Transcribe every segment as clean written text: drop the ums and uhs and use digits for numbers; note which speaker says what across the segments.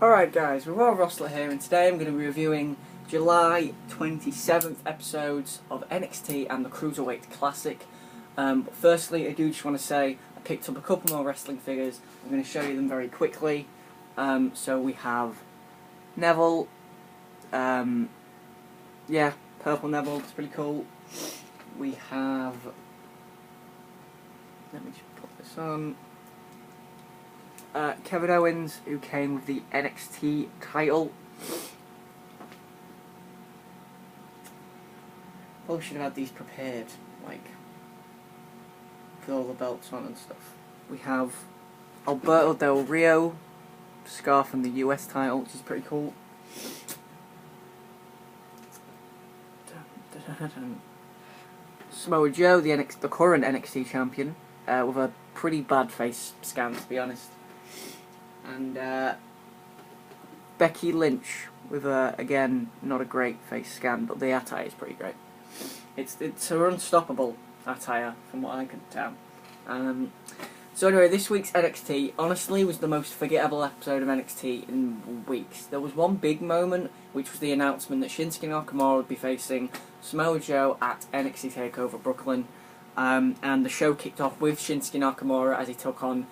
Speaker 1: Alright guys, we're Raw Wrestler here, and today I'm going to be reviewing July 27th episodes of NXT and the Cruiserweight Classic. But firstly, I do just want to say I picked up a couple more wrestling figures. I'm going to show you them very quickly. So we have Neville, purple Neville, it's pretty cool. We have, let me just put this on. Kevin Owens, who came with the NXT title. Probably should have had these prepared, like, with all the belts on and stuff. We have Alberto Del Rio, scarf from the US title, which is pretty cool. Samoa Joe, the current NXT champion, with a pretty bad face scan, to be honest. And Becky Lynch with again, not a great face scan, but the attire is pretty great. It's her unstoppable attire, from what I can tell. So anyway, this week's NXT honestly was the most forgettable episode of NXT in weeks. There was one big moment, which was the announcement that Shinsuke Nakamura would be facing Samoa Joe at NXT TakeOver Brooklyn. And the show kicked off with Shinsuke Nakamura as he took on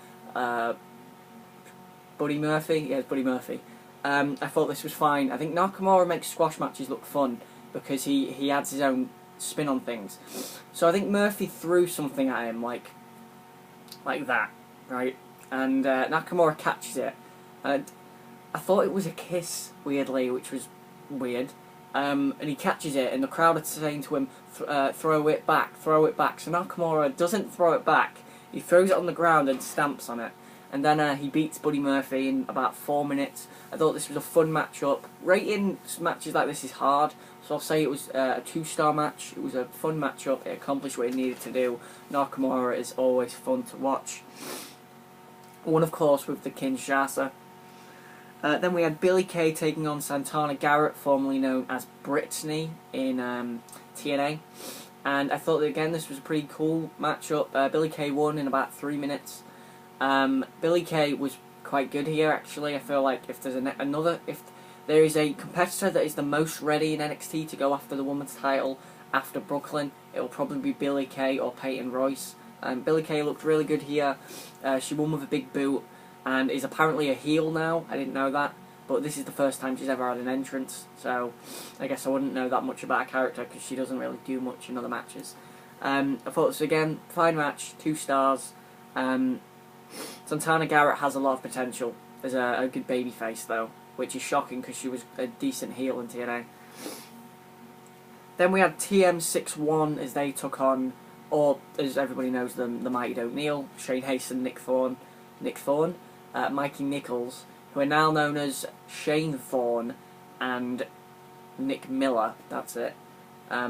Speaker 1: Buddy Murphy. Yeah, it's Buddy Murphy. I thought this was fine. I think Nakamura makes squash matches look fun because he adds his own spin on things. So I think Murphy threw something at him like that, right? And Nakamura catches it. And I thought it was a kiss, weirdly, which was weird. And he catches it, and the crowd are saying to him, throw it back, throw it back. So Nakamura doesn't throw it back. He throws it on the ground and stamps on it. And then he beats Buddy Murphy in about 4 minutes. I thought this was a fun matchup. Rating matches like this is hard, so I'll say it was a 2-star match. It was a fun matchup. It accomplished what it needed to do. Nakamura is always fun to watch. One, of course, with the Kinshasa. Then we had Billie Kay taking on Santana Garrett, formerly known as Brittany, in TNA. And I thought that, again, this was a pretty cool matchup. Billie Kay won in about 3 minutes. Billie Kay was quite good here, actually. I feel like if there's if there is a competitor that is the most ready in NXT to go after the women's title after Brooklyn, it will probably be Billie Kay or Peyton Royce. Billie Kay looked really good here. She won with a big boot and is apparently a heel now. I didn't know that, but this is the first time she's ever had an entrance, so I guess I wouldn't know that much about her character because she doesn't really do much in other matches. I thought this, again, fine match, 2 stars. Santana Garrett has a lot of potential as a good babyface, though, which is shocking because she was a decent heel in TNA. Then we had TM61 as they took on, or as everybody knows them, the Mighty O'Neil, Shane Hasten, Nick Thorne, Mikey Nichols, who are now known as Shane Thorne and Nick Miller. That's it.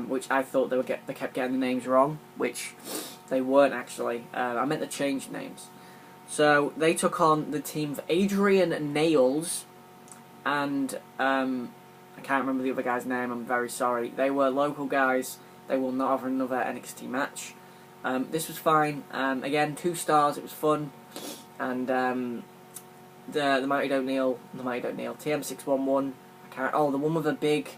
Speaker 1: Which I thought they kept getting the names wrong, which they weren't actually. I meant to change names. So they took on the team of Adrian Nails and I can't remember the other guy's name. I'm very sorry. They were local guys. They will not have another NXT match. This was fine. Again, 2 stars. It was fun. And the Mighty O'Neil, TM611. The one with a big,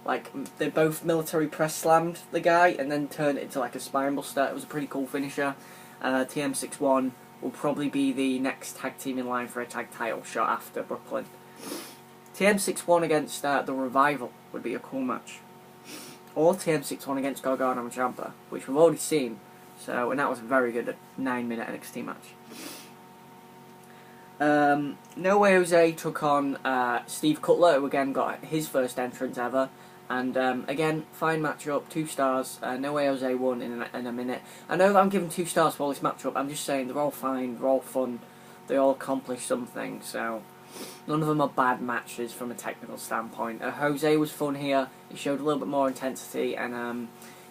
Speaker 1: like, they both military press slammed the guy and then turned it into like a spine buster. It was a pretty cool finisher. TM61 will probably be the next tag team in line for a tag title shot after Brooklyn. TM61 against the Revival would be a cool match. Or TM61 against Gargano and Ciampa, which we've already seen. So, and that was a very good 9-minute NXT match. No Way Jose took on SteveCutlow, who again got his first entrance ever. And again, fine matchup, 2 stars. No Way Jose won in a minute. I know that I'm giving 2 stars for all this matchup. I'm just saying they're all fine, they're all fun, they all accomplish something. So none of them are bad matches from a technical standpoint. Jose was fun here. He showed a little bit more intensity, and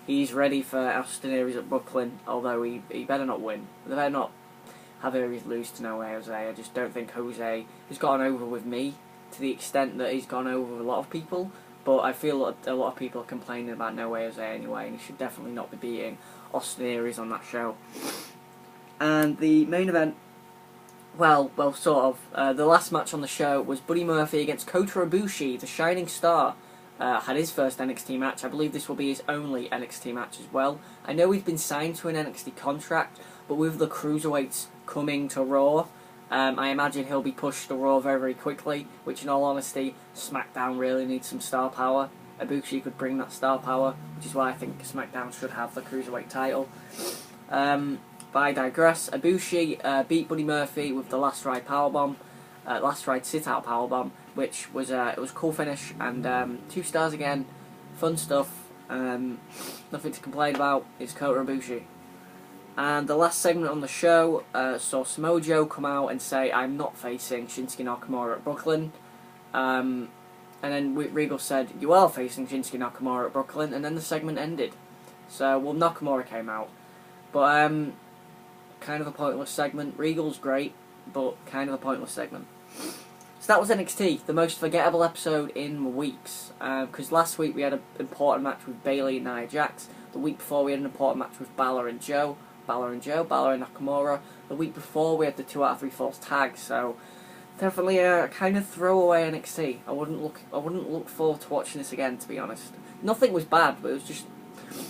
Speaker 1: he's ready for Austin Aries at Brooklyn. Although he better not win. They better not have Aries lose to No Way Jose. I just don't think Jose has gotten over with me to the extent that he's gone over with a lot of people. But I feel a lot of people are complaining about No Way Jose anyway, and he should definitely not be beating Austin Aries on that show. And the main event well, sort of. The last match on the show was Buddy Murphy against Kota Ibushi, the Shining Star. Had his first NXT match. I believe this will be his only NXT match as well. I know he's been signed to an NXT contract, but with the Cruiserweights coming to Raw, I imagine he'll be pushed to Raw very, very quickly, which in all honesty, SmackDown really needs some star power. Ibushi could bring that star power, which is why I think SmackDown should have the Cruiserweight title. But I digress. Ibushi beat Buddy Murphy with the Last Ride Powerbomb, Last Ride Sit-Out Powerbomb, which was it was a cool finish, and 2 stars again, fun stuff, nothing to complain about. It's Kota Ibushi. And the last segment on the show saw Samoa Joe come out and say, "I'm not facing Shinsuke Nakamura at Brooklyn." And then Regal said, "You are facing Shinsuke Nakamura at Brooklyn," and then the segment ended. So, well, Nakamura came out. But, kind of a pointless segment. Regal's great, but kind of a pointless segment. So that was NXT, the most forgettable episode in weeks. Because last week we had an important match with Bayley and Nia Jax. The week before we had an important match with Balor and Nakamura. The week before we had the 2 out of 3 falls tags. So definitely a kind of throwaway NXT. I wouldn't look forward to watching this again, to be honest. Nothing was bad, but it was just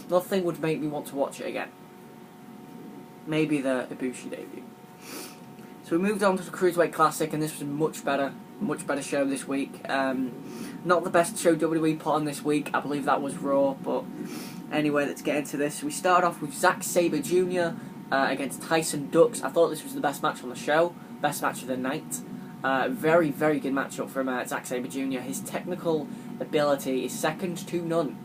Speaker 1: nothing would make me want to watch it again. Maybe the Ibushi debut. So we moved on to the Cruiserweight Classic, and this was a much better show this week. Not the best show WWE put on this week. I believe that was Raw, but anyway, let's get into this. We start off with Zack Sabre Jr. Against Tyson Dux. I thought this was the best match on the show, best match of the night. Very, very good matchup from Zack Sabre Jr. His technical ability is second to none.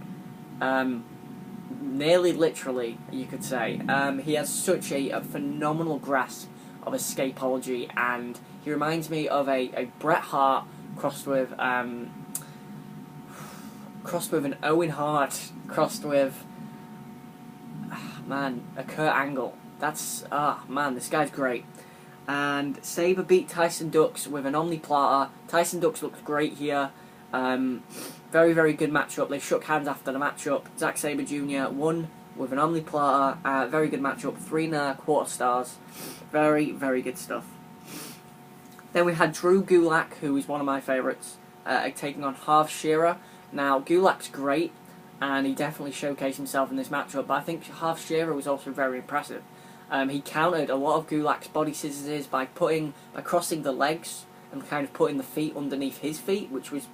Speaker 1: Nearly literally, you could say. He has such a phenomenal grasp of escapology, and he reminds me of a Bret Hart crossed with an Owen Hart crossed with a Kurt Angle. That's this guy's great. And Sabre beat Tyson Dux with an Omniplata. Tyson Dux looked great here. Very, very good matchup. They shook hands after the matchup. Zack Sabre Jr. won with an Omniplata. Very good matchup. 3.25 stars. Very, very good stuff. Then we had Drew Gulak, who is one of my favourites, taking on Half Shearer. Now, Gulak's great, and he definitely showcased himself in this matchup, but I think Half Shearer was also very impressive. He countered a lot of Gulak's body scissors by crossing the legs and kind of putting the feet underneath his feet, which was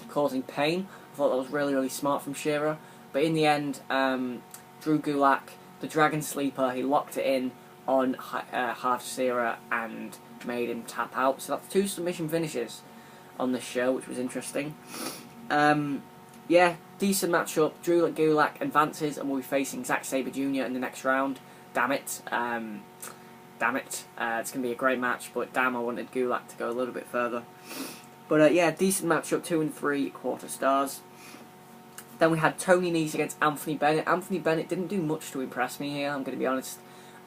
Speaker 1: causing pain. I thought that was really, really smart from Shearer. But in the end, Drew Gulak, the Dragon Sleeper, he locked it in on Half Shearer and made him tap out. So that's 2 submission finishes on this show, which was interesting. Yeah, decent matchup. Drew Gulak advances and will be facing Zack Sabre Jr. in the next round. Damn it. It's going to be a great match, but damn, I wanted Gulak to go a little bit further. But yeah, decent matchup, 2 3/4 stars. Then we had Tony Nese against Anthony Bennett. Anthony Bennett didn't do much to impress me here, I'm going to be honest.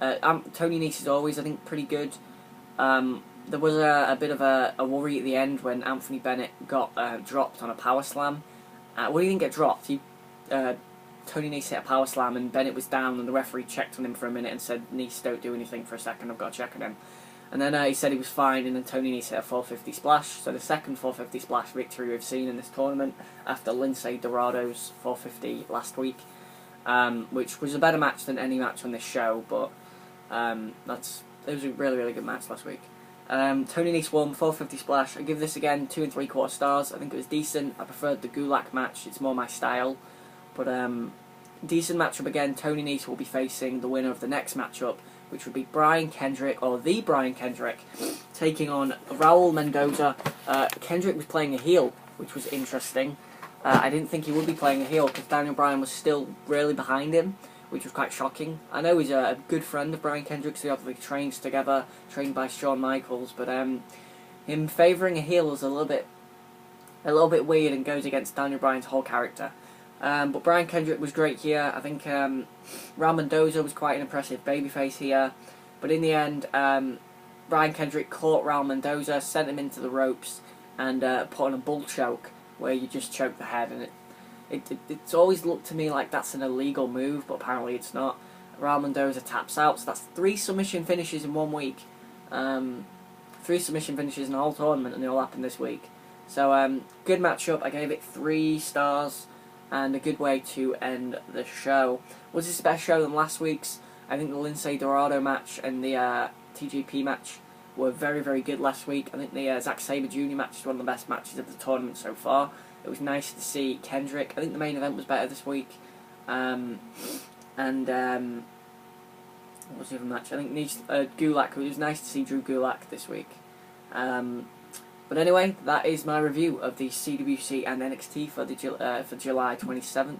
Speaker 1: Tony Nese is always, I think, pretty good. There was a bit of a worry at the end when Anthony Bennett got dropped on a power slam. Well, he didn't get dropped. Tony Nese hit a power slam and Bennett was down, and the referee checked on him for a minute and said, "Nese, don't do anything for a second, I've got to check on him." And then he said he was fine, and then Tony Nese hit a 450 splash. So the second 450 splash victory we've seen in this tournament after Lindsay Dorado's 450 last week, which was a better match than any match on this show, but it was a really, really good match last week. Tony Nese won, 450 splash. I give this again 2 3/4 stars. I think it was decent. I preferred the Gulak match, it's more my style. But decent matchup again. Tony Nese will be facing the winner of the next matchup, which would be Brian Kendrick, or the Brian Kendrick, taking on Raul Mendoza. Kendrick was playing a heel, which was interesting. I didn't think he would be playing a heel because Daniel Bryan was still really behind him, which was quite shocking. I know he's a good friend of Brian Kendrick's. They obviously trains together, trained by Shawn Michaels, but him favouring a heel is a little bit weird and goes against Daniel Bryan's whole character. But Brian Kendrick was great here. I think Raul Mendoza was quite an impressive babyface here. But in the end, Brian Kendrick caught Raul Mendoza, sent him into the ropes, and put on a bull choke where you just choke the head. And it's always looked to me like that's an illegal move, but apparently it's not. Raul Mendoza taps out, so that's 3 submission finishes in 1 week. 3 submission finishes in the whole tournament, and they all happened this week. So, good matchup. I gave it 3 stars, and a good way to end the show. Was this a better show than last week's? I think the Lindsay Dorado match and the TJP match were very, very good last week. I think the Zack Sabre Jr. match is one of the best matches of the tournament so far. It was nice to see Kendrick. I think the main event was better this week. What was the other match? I think Gulak. It was nice to see Drew Gulak this week. But anyway, that is my review of the CWC and NXT for July 27th.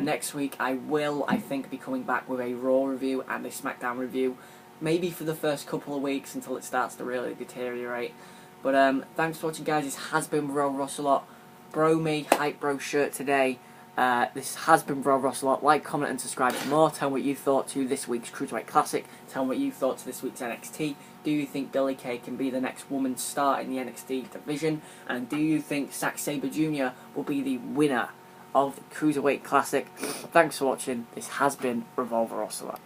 Speaker 1: Next week I will, I think, be coming back with a Raw review and a SmackDown review. Maybe for the first couple of weeks until it starts to really deteriorate. But thanks for watching, guys. This has been Bro Rossalot. Bro me, Hype Bro shirt today. This has been Bro Rossalot. Like, comment and subscribe for more. Tell me what you thought to this week's Cruiserweight Classic. Tell me what you thought to this week's NXT. Do you think Billie Kay can be the next woman star in the NXT division? And do you think Zack Sabre Jr. will be the winner of the Cruiserweight Classic? Thanks for watching. This has been Revolver Ocelot.